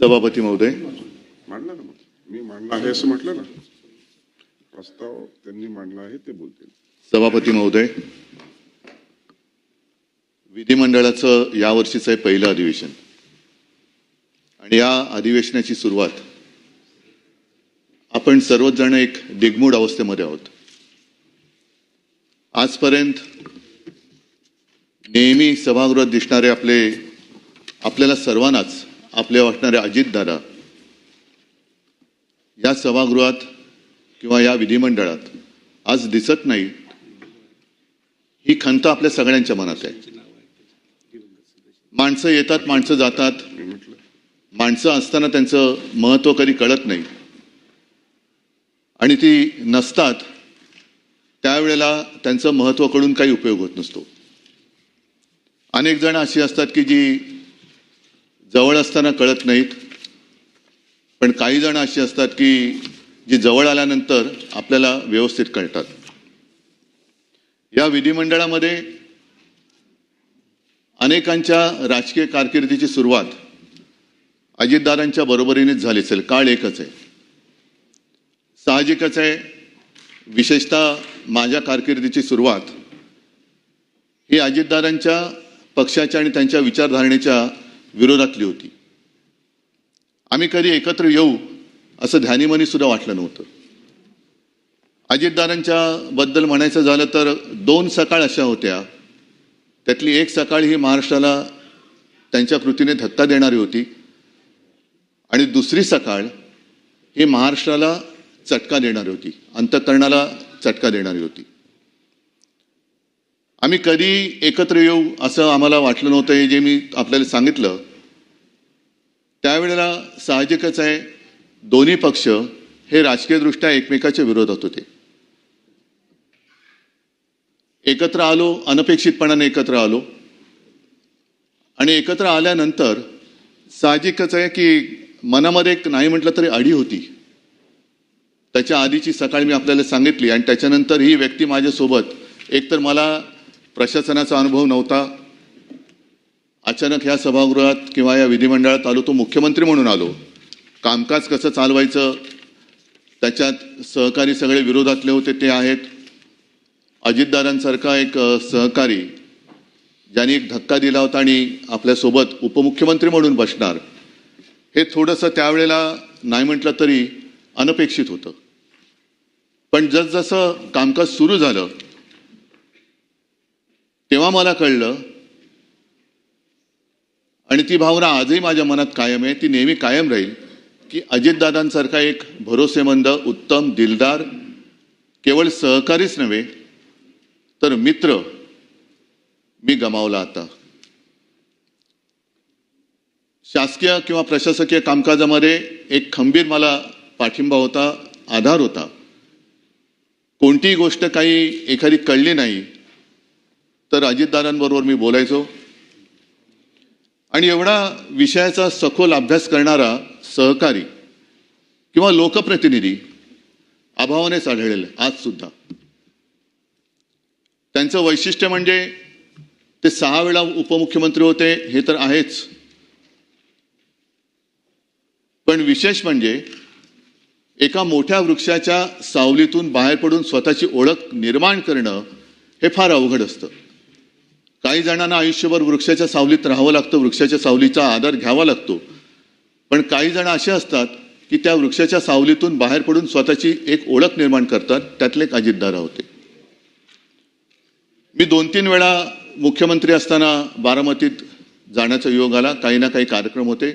सभापती महोदय, मांडला ना, मी मांडला आहे असं म्हटलं ना. प्रस्ताव त्यांनी मांडला आहे ते बोलतील. सभापती महोदय, विधिमंडळाचं यावर्षीचं आहे पहिलं अधिवेशन आणि या अधिवेशनाची सुरुवात आपण सर्वच जण एक दिग्मूढ अवस्थेमध्ये आहोत. आजपर्यंत नेहमी सभागृहात दिसणारे आपल्याला सर्वांनाच आपले वाटणारे अजितदादा या सभागृहात किंवा या विधिमंडळात आज दिसत नाही, ही खंत आपल्या सगळ्यांच्या मनात आहे. माणसं येतात, माणसं जातात, माणसं असताना त्यांचं महत्त्व कधी कळत नाही आणि ती नसतात त्यावेळेला त्यांचं महत्त्व कळून काही उपयोग होत नसतो. अनेक जण अशी असतात की जी जवळ असताना कळत नाहीत, पण काही जण अशी असतात की जी जवळ आल्यानंतर आपल्याला व्यवस्थित कळतात. या विधिमंडळामध्ये अनेकांच्या राजकीय कारकिर्दीची सुरुवात अजितदादांच्या बरोबरीनेच झाली असेल. काळ एकच आहे, साहजिकच आहे. विशेषतः माझ्या कारकिर्दीची सुरुवात ही अजितदादांच्या पक्षाच्या आणि त्यांच्या विचारधारणेच्या विरोधातली होती. आम्ही कधी एकत्र येऊ असं ध्यानीमनी सुद्धा वाटलं नव्हतं. अजितदादांच्या बद्दल म्हणायचं झालं तर 2 सकाळ अशा होत्या, त्यातली एक सकाळ ही महाराष्ट्राला त्यांच्या कृतीने धक्का देणारी होती आणि दुसरी सकाळ ही महाराष्ट्राला चटका देणारी होती, अंतःकरणाला चटका देणारी होती. आम्ही कधी एकत्र येऊ असं आम्हाला वाटलं नव्हतं. हे जे मी आपल्याला सांगितलं त्यावेळेला साहजिकच आहे, दोन्ही पक्ष हे राजकीयदृष्ट्या एकमेकाच्या विरोधात होते. एकत्र आलो, अनपेक्षितपणाने एकत्र आलो आणि एकत्र आल्यानंतर साहजिकच आहे की मनामध्ये एक नाही म्हटलं तरी अडी होती. त्याच्या आधीची सकाळ मी आपल्याला सांगितली आणि त्याच्यानंतर ही व्यक्ती माझ्यासोबत. एकतर मला प्रशासनाचा अनुभव नव्हता, अचानक ह्या सभागृहात किंवा या विधिमंडळात आलो, तो मुख्यमंत्री म्हणून आलो. कामकाज कसं चालवायचं त्याच्यात सहकारी सगळे विरोधातले होते ते आहेत. अजितदादांसारखा एक सहकारी ज्यांनी एक धक्का दिला होता आणि आपल्यासोबत उपमुख्यमंत्री म्हणून बसणार, हे थोडंसं त्यावेळेला नाही म्हटलं तरी अनपेक्षित होतं. पण जसजसं कामकाज सुरू झालं तेव्हा मला कळलं आणि ती भावना आजही माझ्या मनात कायम आहे, ती नेहमी कायम राहील की अजितदादांसारखा एक भरोसेमंद, उत्तम, दिलदार केवळ सहकारीच नव्हे तर मित्र मी गमावला. आता शासकीय किंवा प्रशासकीय कामकाजामध्ये एक खंबीर मला पाठिंबा होता, आधार होता. कोणतीही गोष्ट काही एखादी कळली नाही तर अजितदादांबरोबर मी बोलायचो आणि एवढा विषयाचा सखोल अभ्यास करणारा सहकारी किंवा लोकप्रतिनिधी अभावानेच आढळेल आज सुद्धा. त्यांचं वैशिष्ट्य म्हणजे ते 6 वेळा उपमुख्यमंत्री होते हे तर आहेच, पण विशेष म्हणजे एका मोठ्या वृक्षाच्या सावलीतून बाहेर पडून स्वतःची ओळख निर्माण करणं हे फार अवघड असतं. काही जणांना आयुष्यभर वृक्षाच्या सावलीत राहावं लागतं, वृक्षाच्या सावलीचा आधार घ्यावा लागतो, पण काही जण असे असतात की त्या वृक्षाच्या सावलीतून बाहेर पडून स्वतःची एक ओळख निर्माण करतात. त्यातले एक अजितदादा होते. मी 2-3 वेळा मुख्यमंत्री असताना बारामतीत जाण्याचा योग आला. काही ना काही कार्यक्रम होते.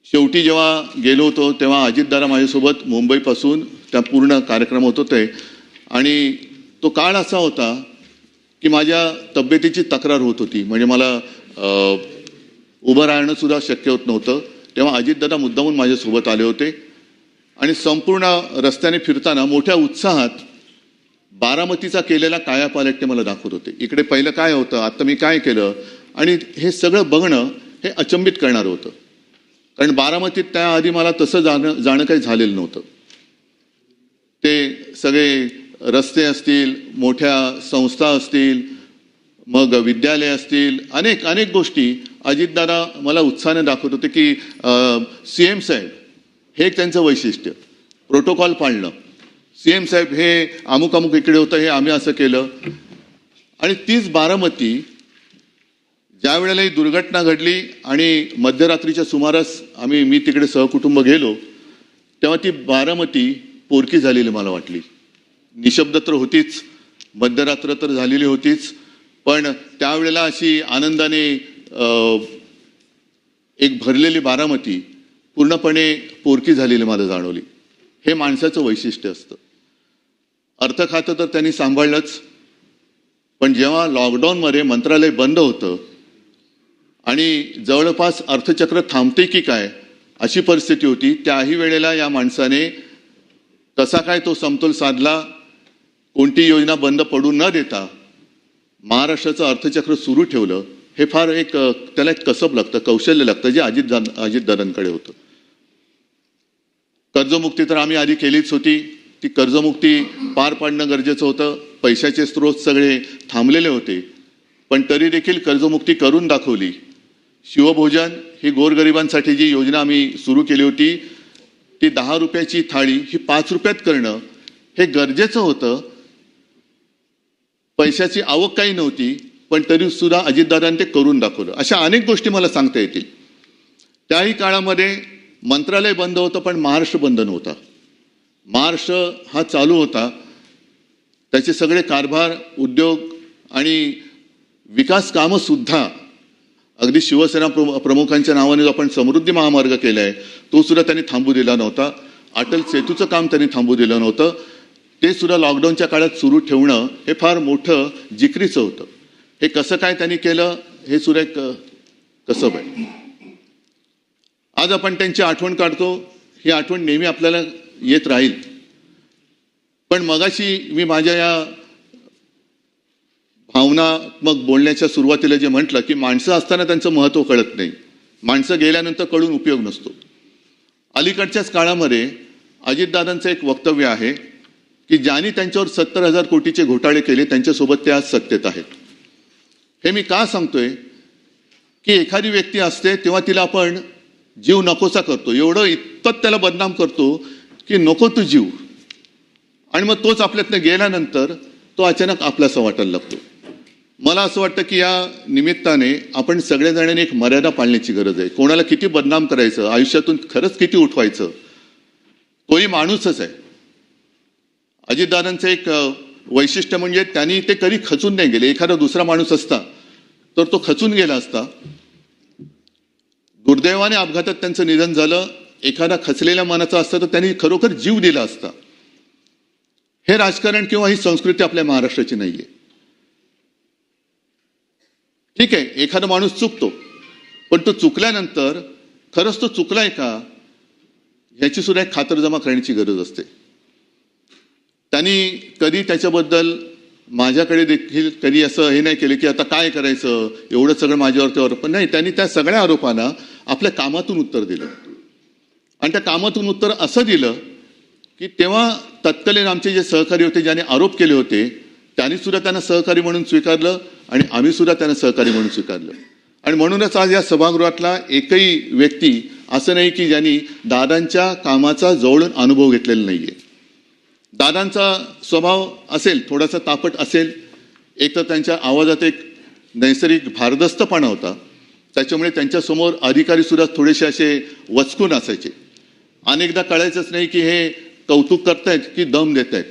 शेवटी जेव्हा गेलो होतो तेव्हा अजितदादा माझ्यासोबत मुंबईपासून त्या पूर्ण कार्यक्रम होत होते आणि तो काळ असा होता की माझ्या तब्येतीची तक्रार होत होती. म्हणजे मला उभं राहणं सुद्धा शक्य होत नव्हतं. तेव्हा अजितदादा मुद्दामून माझ्यासोबत आले होते आणि संपूर्ण रस्त्याने फिरताना मोठ्या उत्साहात बारामतीचा केलेला कायापालट ते मला दाखवत होते. इकडे पहिलं काय होतं, आता मी काय केलं, आणि हे सगळं बघणं हे अचंबित करणारं होतं. कारण बारामतीत त्याआधी मला तसं जाणं काही झालेलं नव्हतं. ते सगळे रस्ते असतील, मोठ्या संस्था असतील, मग विद्यालय असतील, अनेक गोष्टी अजितदादा मला उत्साहाने दाखवत होते की CM साहेब हे एक त्यांचं वैशिष्ट्य, प्रोटोकॉल पाळणं. CM साहेब हे अमुक अमुक इकडे होतं, हे आम्ही असं केलं. आणि तीच बारामती ज्या वेळेला ही दुर्घटना घडली आणि मध्यरात्रीच्या सुमारास मी तिकडे सहकुटुंब गेलो, तेव्हा ती बारामती पोरकी झालेली मला वाटली. निशब्द तर होतीच, मध्यरात्र तर झालेली होतीच, पण त्यावेळेला अशी आनंदाने एक भरलेली बारामती पूर्णपणे पोरकी झालेली मला जाणवली. हे माणसाचं वैशिष्ट्य असतं. अर्थ खातं तर त्यांनी सांभाळलंच, पण जेव्हा लॉकडाऊनमध्ये मंत्रालय बंद होतं आणि जवळपास अर्थचक्र थांबते की काय अशी परिस्थिती होती, त्याही वेळेला या माणसाने कसा काय तो समतोल साधला, कोणती योजना बंद पडू न देता महाराष्ट्राचं अर्थचक्र सुरू ठेवलं. हे फार त्याला एक कसब लागतं, कौशल्य लागतं, जे अजितदादांकडे होतं. कर्जमुक्ती तर आम्ही आधी केलीच होती. ती कर्जमुक्ती पार पाडणं गरजेचं होतं. पैशाचे स्रोत सगळे थांबलेले होते, पण तरी देखील कर्जमुक्ती करून दाखवली. शिवभोजन ही गोरगरिबांसाठी जी योजना आम्ही सुरू केली होती, ती 10 रुपयाची थाळी ही 5 रुपयात करणं हे गरजेचं होतं. पैशाची आवक काही नव्हती, पण तरी सुद्धा अजितदादांनी ते करून दाखवलं. अशा अनेक गोष्टी मला सांगता येतील. त्याही काळामध्ये मंत्रालय बंद होतं, पण महाराष्ट्र बंद नव्हता. महाराष्ट्र हा चालू होता. त्याचे सगळे कारभार, उद्योग आणि विकास कामं सुद्धा, अगदी शिवसेना प्रमुखांच्या नावाने जो आपण समृद्धी महामार्ग केलाय तो सुद्धा त्यांनी थांबू दिला नव्हता. अटल सेतूचं काम त्यांनी थांबू दिलं नव्हतं. ते सुद्धा लॉकडाऊनच्या काळात सुरू ठेवणं हे फार मोठं जिकरीचं होतं. हे कसं काय त्यांनी केलं हे सुद्धा एक कसब आहे. आज आपण त्यांची आठवण काढतो, ही आठवण नेहमी आपल्याला येत राहील. पण मगाशी मी माझ्या या भावनात्मक बोलण्याच्या सुरुवातीला जे म्हटलं की माणसं असताना त्यांचं महत्त्व कळत नाही, माणसं गेल्यानंतर कळून उपयोग नसतो. अलीकडच्याच काळामध्ये अजितदादांचं एक वक्तव्य आहे की ज्यांनी त्यांच्यावर 70,000 कोटीचे घोटाळे केले त्यांच्यासोबत ते आज सत्तेत आहेत. हे मी का सांगतोय की एखादी व्यक्ती असते तेव्हा तिला आपण जीव नकोसा करतो, एवढं इतपत त्याला बदनाम करतो की नको तू जीव, आणि मग तोच आपल्यातनं गेल्यानंतर तो अचानक आपलासा वाटायला लागतो. मला असं वाटतं की या निमित्ताने आपण सगळ्या जणांनी एक मर्यादा पाळण्याची गरज आहे. कोणाला किती बदनाम करायचं, आयुष्यातून खरंच किती उठवायचं, तोही माणूसच आहे. अजितदादांचं एक वैशिष्ट्य म्हणजे त्यांनी ते कधी खचून नाही गेले. एखादा दुसरा माणूस असता तर तो खचून गेला असता. दुर्दैवाने अपघातात त्यांचं निधन झालं. एखादा खचलेल्या मनाचा असता तर त्यांनी खरोखर जीव दिला असता. हे राजकारण किंवा ही संस्कृती आपल्या महाराष्ट्राची नाहीये. ठीक आहे, एखादा माणूस चुकतो, पण तो चुकल्यानंतर खरंच तो चुकलाय का ह्याची सुद्धा एक खातरजमा करण्याची गरज असते. त्यांनी कधी त्याच्याबद्दल माझ्याकडे देखील कधी असं हे नाही केलं की आता काय करायचं, एवढं सगळं माझ्यावरती आरोप. नाही, त्यांनी त्या सगळ्या आरोपांना आपल्या कामातून उत्तर दिलं. आणि त्या कामातून उत्तर असं दिलं की तेव्हा तत्कालीन आमचे जे सहकारी होते, ज्यांनी आरोप केले होते, त्यांनी सुद्धा त्यांना सहकारी म्हणून स्वीकारलं आणि आम्ही सुद्धा त्यांना सहकारी म्हणून स्वीकारलं. आणि म्हणूनच आज या सभागृहातला एकही व्यक्ती असं नाही की ज्यांनी दादांच्या कामाचा जवळून अनुभव घेतलेला नाहीये. दादांचा स्वभाव असेल, थोडासा तापट असेल, एक तर त्यांच्या आवाजात एक नैसर्गिक भारदस्तपणा होता, त्याच्यामुळे त्यांच्यासमोर अधिकारी सुद्धा थोडेसे असे वचकून असायचे. अनेकदा कळायचंच नाही की हे कौतुक करतायत की दम देत आहेत.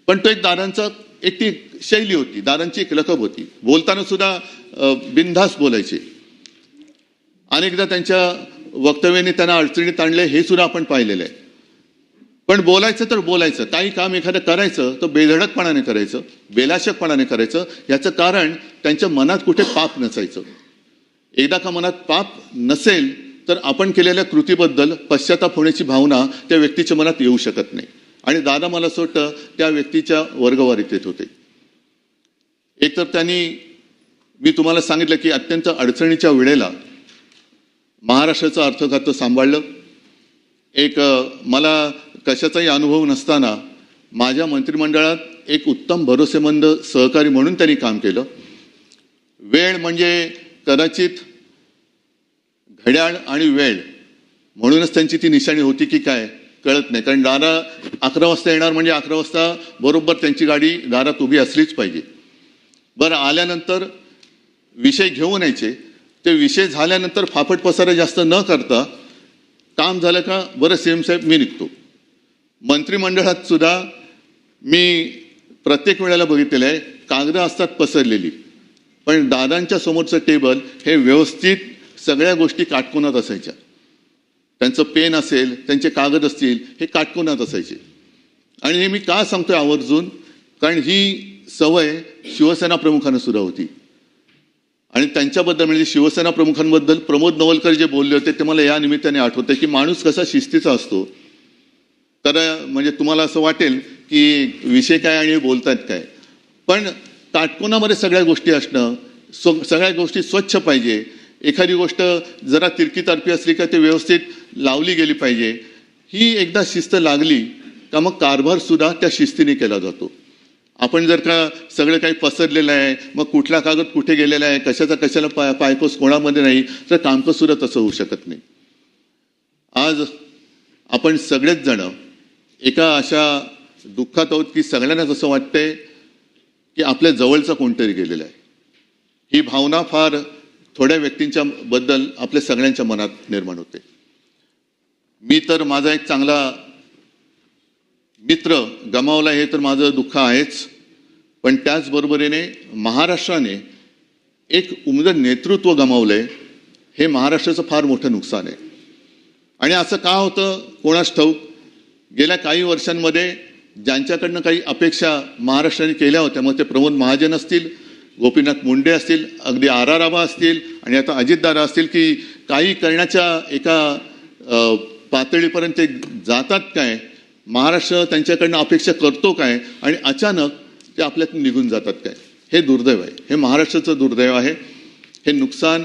पण तो एक दादांचा एक ती शैली होती, दादांची एक लकब होती. बोलताना सुद्धा बिनधास्त बोलायचे. अनेकदा त्यांच्या वक्तव्याने त्यांना अडचणीत आणले हे सुद्धा आपण पाहिलेलं आहे. पण बोलायचं तर बोलायचं, काही काम एखादं करायचं तर बेधडकपणाने करायचं, बेलाशकपणाने करायचं. याचं कारण त्यांच्या मनात कुठे पाप नसायचं. एकदा का मनात पाप नसेल तर आपण केलेल्या कृतीबद्दल पश्चाताप होण्याची भावना त्या व्यक्तीच्या मनात येऊ शकत नाही. आणि दादा मला असं वाटतं त्या व्यक्तीच्या वर्गवारीत येत होते. एकतर त्यांनी, मी तुम्हाला सांगितलं की अत्यंत अडचणीच्या वेळेला महाराष्ट्राचं अर्थखातं सांभाळलं. एक मला कशाचाही अनुभव नसताना माझ्या मंत्रिमंडळात एक उत्तम भरोसेमंद सहकारी म्हणून त्यांनी काम केलं. वेळ म्हणजे कदाचित घड्याळ आणि वेळ म्हणूनच त्यांची ती निशाणी होती की काय कळत नाही. कारण दारा 11 वाजता येणार म्हणजे 11 वाजता बरोबर त्यांची गाडी दारात उभी असलीच पाहिजे. बरं, आल्यानंतर विषय घेऊन यायचे. ते विषय झाल्यानंतर फाफट पसारा जास्त न करता काम झालं का बरं सीएम साहेब मी निघतो. मंत्रिमंडळात सुद्धा मी प्रत्येक वेळेला बघितलेलं आहे कागदं असतात पसरलेली, पण दादांच्या समोरचं टेबल हे व्यवस्थित सगळ्या गोष्टी काटकोनात असायच्या. त्यांचं पेन असेल, त्यांचे कागद असतील, हे काटकोनात असायचे. आणि हे मी का सांगतोय आवर्जून, कारण ही सवय शिवसेना प्रमुखांना सुद्धा होती. आणि त्यांच्याबद्दल म्हणजे शिवसेना प्रमुखांबद्दल प्रमोद नवलकर जे बोलले होते ते मला या निमित्ताने आठवते की माणूस कसा शिस्तीचा असतो. तर म्हणजे तुम्हाला असं वाटेल की विषय काय आणि बोलतायत काय, पण काटकोनामध्ये सगळ्या गोष्टी असणं, सगळ्या गोष्टी स्वच्छ पाहिजे. एखादी गोष्ट जरा तिरकी तारपी असली का ते व्यवस्थित लावली गेली पाहिजे. ही एकदा शिस्त लागली का मग कारभार सुद्धा त्या शिस्तीने केला जातो. आपण जर का सगळं काही पसरलेलं आहे, मग कुठला कागद कुठे गेलेला आहे, कशाचा कशाला पायपोस कोणामध्ये नाही, तर कामकाज सुद्धा तसं होऊ शकत नाही. आज आपण सगळेच जण एका अशा दुःखात आहोत की सगळ्यांनाच असं वाटतंय की आपल्या जवळचा कोणतरी गेलेला आहे. ही भावना फार थोड्या व्यक्तींच्या बद्दल आपल्या सगळ्यांच्या मनात निर्माण होते. मी तर माझा एक चांगला मित्र गमावला हे तर माझं दुःख आहेच, पण त्याचबरोबरीने महाराष्ट्राने एक उमदं नेतृत्व गमावलंय हे महाराष्ट्राचं फार मोठं नुकसान आहे. आणि असं का होतं कोणास ठाऊक. गेल्या काही वर्षांमध्ये ज्यांच्याकडनं काही अपेक्षा महाराष्ट्राने केल्या होत्या, मग ते प्रमोद महाजन असतील, गोपीनाथ मुंडे असतील, अगदी RR आबा असतील आणि आता अजितदादा असतील, की काही करण्याच्या एका पातळीपर्यंत ते जातात काय, महाराष्ट्र त्यांच्याकडनं अपेक्षा करतो काय आणि अचानक ते आपल्यातून निघून जातात काय. हे दुर्दैव आहे, हे महाराष्ट्राचं दुर्दैव आहे. हे नुकसान,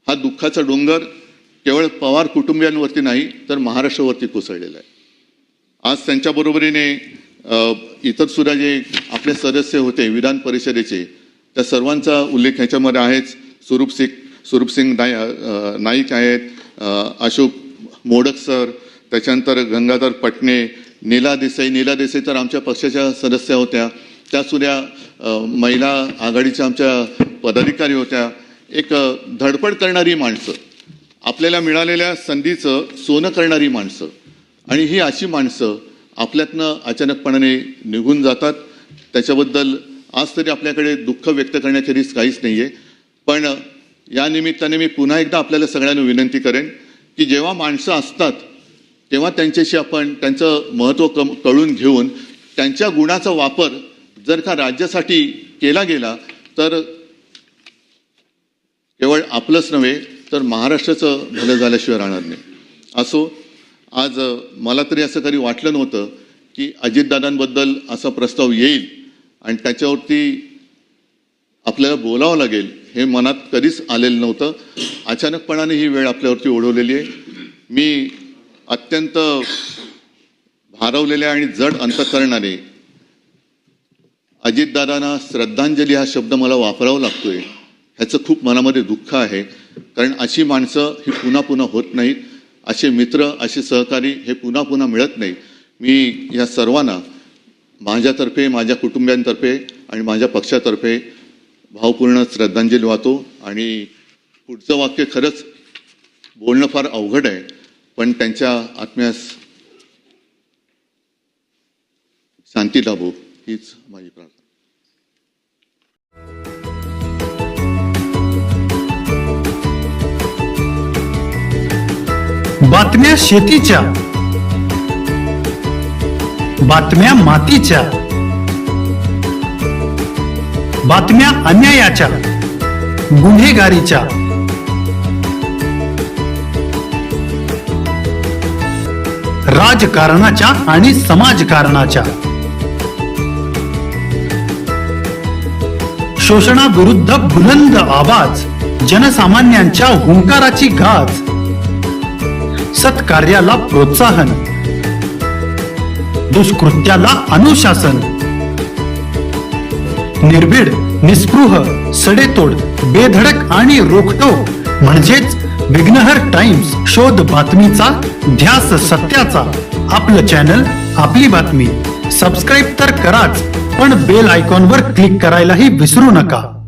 हा दुःखाचा डोंगर केवळ पवार कुटुंबियांवरती नाही तर महाराष्ट्रावरती कोसळलेला आहे. आज त्यांच्या बरोबरीने इतर सुद्धा जे आपले सदस्य होते विधान परिषदेचे त्या सर्वांचा उल्लेख ह्याच्यामध्ये आहेच. स्वरूपसिंग नाईक आहेत, अशोक मोडक सर, त्याच्यानंतर गंगाधर पटणे, नीला देसाई तर आमच्या पक्षाच्या सदस्य होत्या, त्या सुद्धा महिला आघाडीच्या आमच्या पदाधिकारी होत्या. एक धडपड करणारी माणसं, आपल्याला मिळालेल्या संधीचं सोनं करणारी माणसं, आणि ही अशी माणसं आपल्यातनं अचानकपणाने निघून जातात. त्याच्याबद्दल आज तरी आपल्याकडे दुःख व्यक्त करण्याखेरीज काहीच नाही आहे. पण या निमित्ताने मी पुन्हा एकदा आपल्याला सगळ्यांना विनंती करेन की जेव्हा माणसं असतात तेव्हा त्यांच्याशी आपण त्यांचं महत्त्व कळून घेऊन त्यांच्या गुणाचा वापर जर का राज्यासाठी केला गेला तर केवळ आपलंच नव्हे तर महाराष्ट्राचं भलं झाल्याशिवाय राहणार नाही. असो, आज मला तरी असं कधी वाटलं नव्हतं की अजितदादांबद्दल असा प्रस्ताव येईल आणि त्याच्यावरती आपल्याला बोलावं लागेल हे मनात कधीच आलेलं नव्हतं. अचानकपणाने ही वेळ आपल्यावरती ओढवलेली आहे. मी अत्यंत भारावलेल्या आणि जड अंतःकरणाने अजितदादांना श्रद्धांजली हा शब्द मला वापरावा लागतोय, ह्याचं खूप मनामध्ये दुःख आहे. कारण अशी माणसं ही पुन्हा पुन्हा होत नाहीत, असे मित्र, असे सहकारी हे पुन्हा पुन्हा मिळत नाही. मी या सर्वांना माझ्यातर्फे, माझ्या कुटुंबियांतर्फे आणि माझ्या पक्षातर्फे भावपूर्ण श्रद्धांजली वाहतो. आणि पुढचं वाक्य खरंच बोलणं फार अवघड आहे, पण त्यांच्या आत्म्यास शांती लाभो हीच माझी प्रार्थना. बातम्या शेतीच्या, बातम्या मातीच्या, बातम्या अन्यायाच्या, गुन्हेगारीच्या, राजकारणाच्या आणि समाजकारणाच्या, शोषणाविरुद्ध बुलंद आवाज, जनसामान्यांच्या हुंकाराची गाज, सत्कार्याला प्रोत्साहन, दुष्कृत्याला अनुशासन, निर्भीड, निस्पृह, सडेतोड, बेधडक आणि रोखठोक म्हणजेच विघ्नहर टाइम्स, शोध बातमीचा, ध्यास सत्याचा. आपलं चॅनल, आपली बातमी. सबस्क्राईब तर कराच, पण बेल आयकॉनवर क्लिक करायलाही विसरू नका.